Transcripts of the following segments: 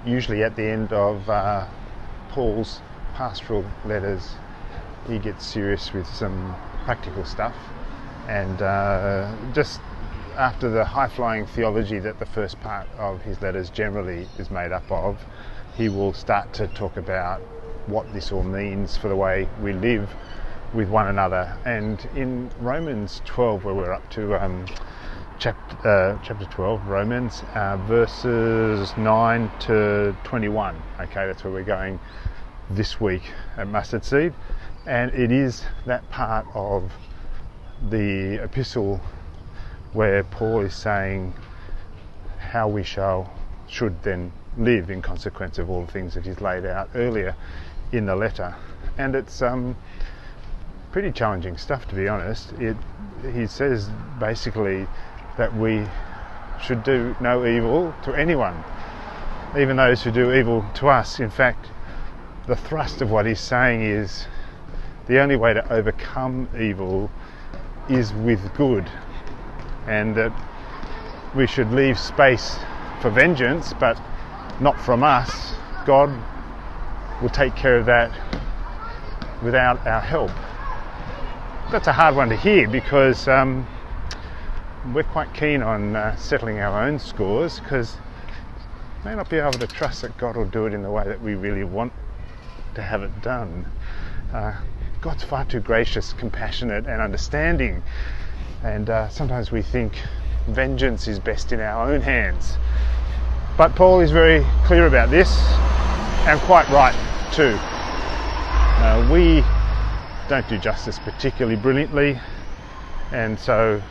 usually at the end of Paul's pastoral letters, he gets serious with some practical stuff, and just after the high-flying theology that the first part of his letters generally is made up of, he will start to talk about what this all means for the way we live with one another. And in Romans 12, where we're up to chapter 12, Romans, verses 9 to 21. Okay, that's where we're going this week at Mustard Seed, and it is that part of the epistle where Paul is saying how we should then live in consequence of all the things that he's laid out earlier in the letter. And it's pretty challenging stuff, to be honest. He says basically that we should do no evil to anyone, even those who do evil to us. In fact, the thrust of what he's saying is the only way to overcome evil is with good, and that we should leave space for vengeance, but not from us. God will take care of that without our help. That's a hard one to hear, because we're quite keen on settling our own scores, because we may not be able to trust that God will do it in the way that we really want to have it done. God's far too gracious, compassionate and understanding, and sometimes we think vengeance is best in our own hands. But Paul is very clear about this, and quite right too. We don't do justice particularly brilliantly, and so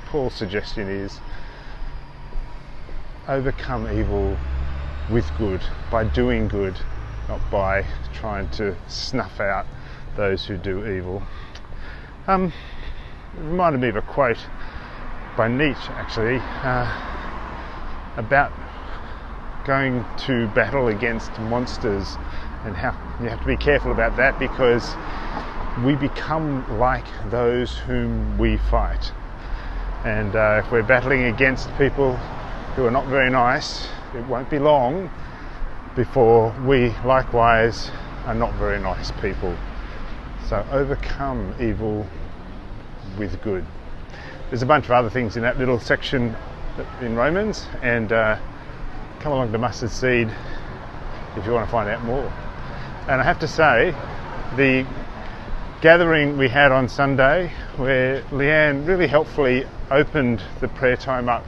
Paul's suggestion is overcome evil with good, by doing good, not by trying to snuff out those who do evil. It reminded me of a quote by Nietzsche, actually, about going to battle against monsters, and how you have to be careful about that, because we become like those whom we fight. And if we're battling against people who are not very nice, it won't be long before we likewise are not very nice people. So overcome evil with good. There's a bunch of other things in that little section in Romans, and come along to Mustard Seed if you want to find out more. And I have to say, the gathering we had on Sunday, where Leanne really helpfully opened the prayer time up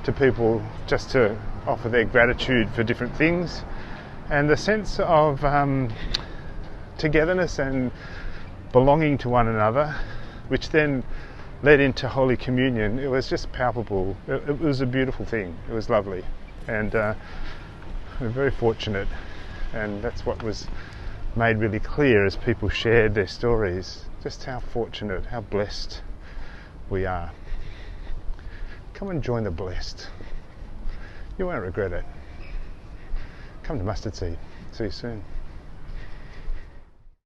to people just to offer their gratitude for different things, and the sense of togetherness and belonging to one another, which then led into Holy Communion. It was just palpable. It was a beautiful thing. It was lovely, and we're very fortunate, and that's what was made really clear as people shared their stories, just how fortunate, how blessed we are. Come and join the blessed. You won't regret it. Come to Mustard Seed. See you soon.